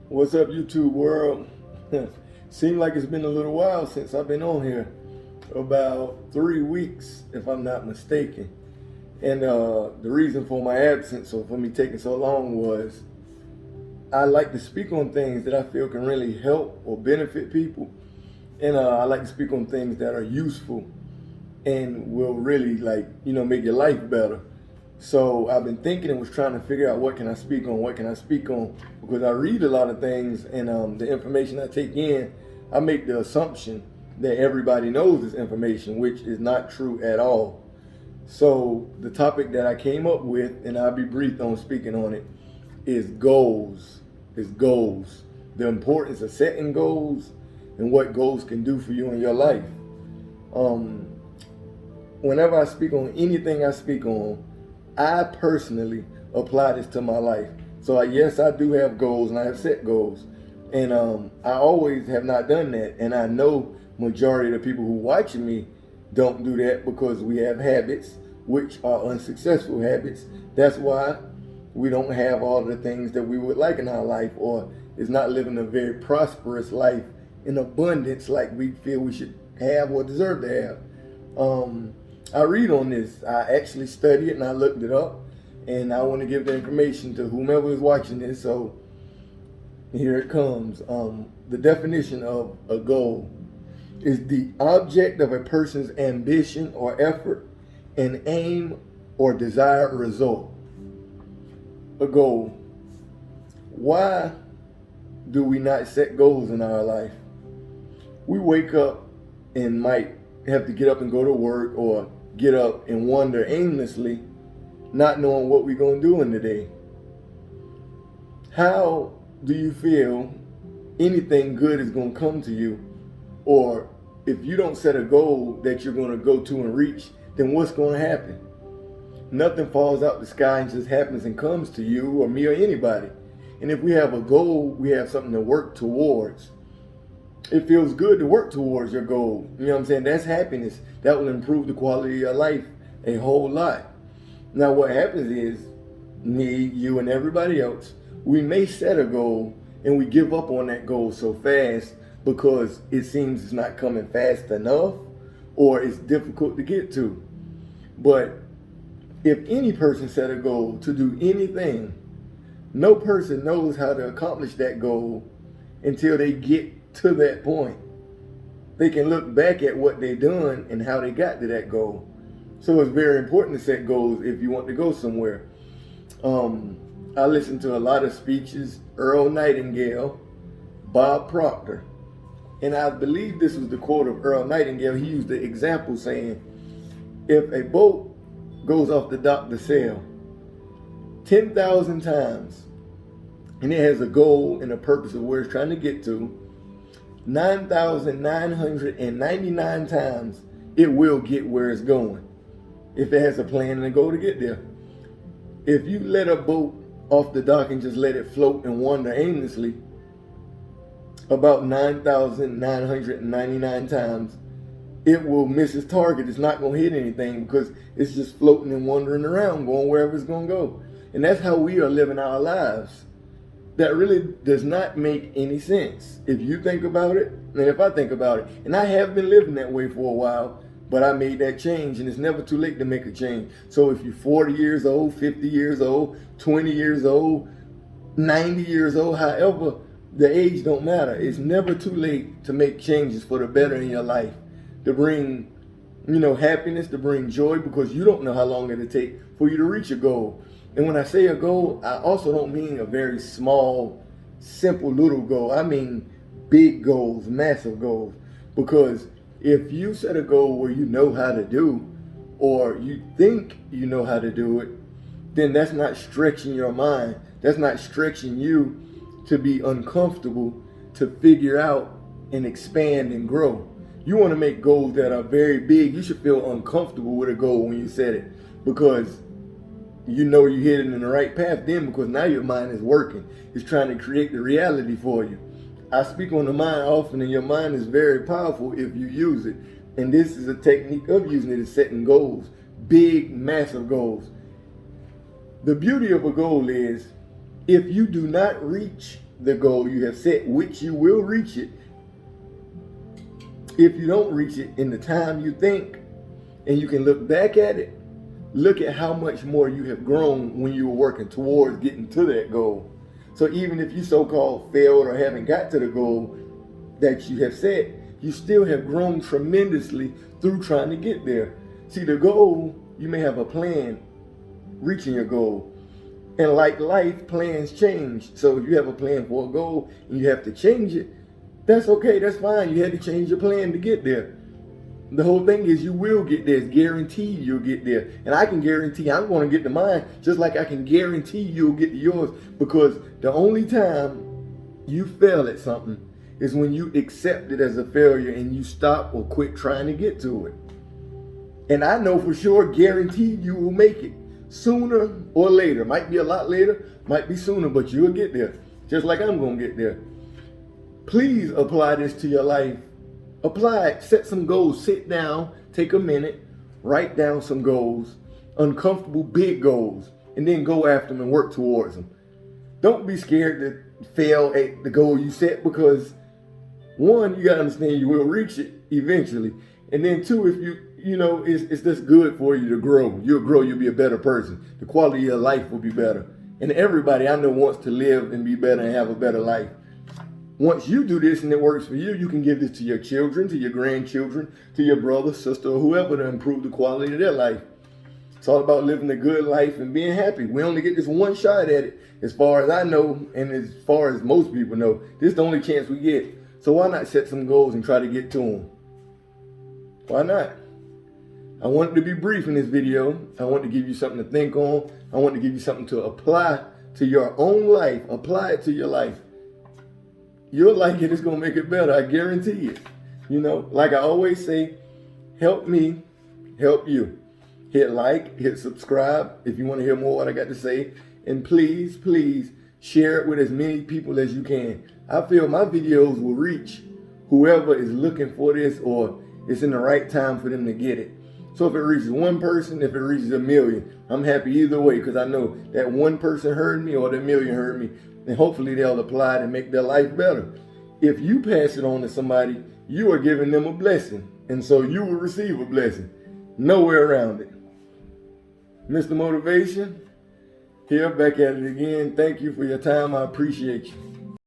What's up, YouTube world? Seems like it's been a little while since I've been on here. About 3 weeks, if I'm not mistaken. And the reason for my absence or for me taking so long was I like to speak on things that I feel can really help or benefit people. And I like to speak on things that are useful and will really make your life better. So I've been thinking and was trying to figure out what can I speak on, because I read a lot of things and the information I take in, I make the assumption that everybody knows this information, which is not true at all. So the topic that I came up with, and I'll be brief on speaking on it, is goals. Is goals. The importance of setting goals and what goals can do for you in your life. Whenever I speak on anything I speak on, I personally apply this to my life. So yes, I do have goals and I have set goals. And I always have not done that. And I know majority of the people who watching me don't do that because we have habits, which are unsuccessful habits. That's why we don't have all the things that we would like in our life, or is not living a very prosperous life in abundance like we feel we should have or deserve to have. I read on this. I actually studied it and I looked it up, and I want to give the information to whomever is watching this. So here it comes. The definition of a goal is the object of a person's ambition or effort, an aim or desired result. A goal. Why do we not set goals in our life? We wake up and might have to get up and go to work, or get up and wander aimlessly, not knowing what we're going to do in the day. How do you feel anything good is going to come to you? Or if you don't set a goal that you're going to go to and reach, then what's going to happen? Nothing falls out the sky and just happens and comes to you or me or anybody. And if we have a goal, we have something to work towards. It feels good to work towards your goal. You know what I'm saying? That's happiness. That will improve the quality of your life a whole lot. Now what happens is, me, you, and everybody else, we may set a goal and we give up on that goal so fast because it seems it's not coming fast enough, or it's difficult to get to. But if any person set a goal to do anything, no person knows how to accomplish that goal until they get to that point. They can look back at what they've done and how they got to that goal. So it's very important to set goals if you want to go somewhere. I listened to a lot of speeches, Earl Nightingale, Bob Proctor, and I believe this was the quote of Earl Nightingale. He used the example saying, if a boat goes off the dock to sail 10,000 times, and it has a goal and a purpose of where it's trying to get to, 9,999 times it will get where it's going, if it has a plan and a goal to get there. If you let a boat off the dock and just let it float and wander aimlessly, about 9,999 times it will miss its target. It's not going to hit anything because it's just floating and wandering around, going wherever it's going to go. And that's how we are living our lives. That really does not make any sense if you think about it, and if I think about it. And I have been living that way for a while, but I made that change, and it's never too late to make a change. So if you're 40 years old, 50 years old, 20 years old, 90 years old, however, the age don't matter. It's never too late to make changes for the better in your life, to bring, happiness, to bring joy, because you don't know how long it'll take for you to reach a goal. And when I say a goal, I also don't mean a very small, simple little goal. I mean big goals, massive goals. Because if you set a goal where you know how to do, or you think you know how to do it, then that's not stretching your mind. That's not stretching you to be uncomfortable, to figure out and expand and grow. You want to make goals that are very big. You should feel uncomfortable with a goal when you set it, because you know you're heading in the right path then, because now your mind is working. It's trying to create the reality for you. I speak on the mind often, and your mind is very powerful if you use it. And this is a technique of using it, is setting goals, big, massive goals. The beauty of a goal is, if you do not reach the goal you have set, which you will reach it. If you don't reach it in the time you think, and you can look back at it, look at how much more you have grown when you were working towards getting to that goal. So even if you so-called failed or haven't got to the goal that you have set, you still have grown tremendously through trying to get there. See, the goal, you may have a plan reaching your goal. And like life, plans change. So if you have a plan for a goal and you have to change it, that's okay, that's fine. You had to change your plan to get there. The whole thing is you will get there. It's guaranteed you'll get there. And I can guarantee I'm going to get to mine just like I can guarantee you'll get to yours, because the only time you fail at something is when you accept it as a failure and you stop or quit trying to get to it. And I know for sure, guaranteed you will make it sooner or later. Might be a lot later, might be sooner, but you'll get there just like I'm going to get there. Please apply this to your life. Apply it, set some goals, sit down, take a minute, write down some goals, uncomfortable big goals, and then go after them and work towards them. Don't be scared to fail at the goal you set, because one, you gotta understand you will reach it eventually. And then two, if it's just good for you to grow. You'll grow, you'll be a better person. The quality of your life will be better. And everybody I know wants to live and be better and have a better life. Once you do this and it works for you, you can give this to your children, to your grandchildren, to your brother, sister, or whoever, to improve the quality of their life. It's all about living a good life and being happy. We only get this one shot at it, as far as I know, and as far as most people know. This is the only chance we get. So why not set some goals and try to get to them? Why not? I wanted to be brief in this video. I want to give you something to think on. I want to give you something to apply to your own life. Apply it to your life. You'll like it. It's going to make it better. I guarantee it. Like I always say, help me, help you. Hit like, hit subscribe if you want to hear more what I got to say. And please, please share it with as many people as you can. I feel my videos will reach whoever is looking for this, or it's in the right time for them to get it. So if it reaches one person, if it reaches a million, I'm happy either way, because I know that one person heard me or that million heard me. And hopefully they'll apply it and make their life better. If you pass it on to somebody, you are giving them a blessing. And so you will receive a blessing. Nowhere around it. Mr. Motivation, here back at it again. Thank you for your time. I appreciate you.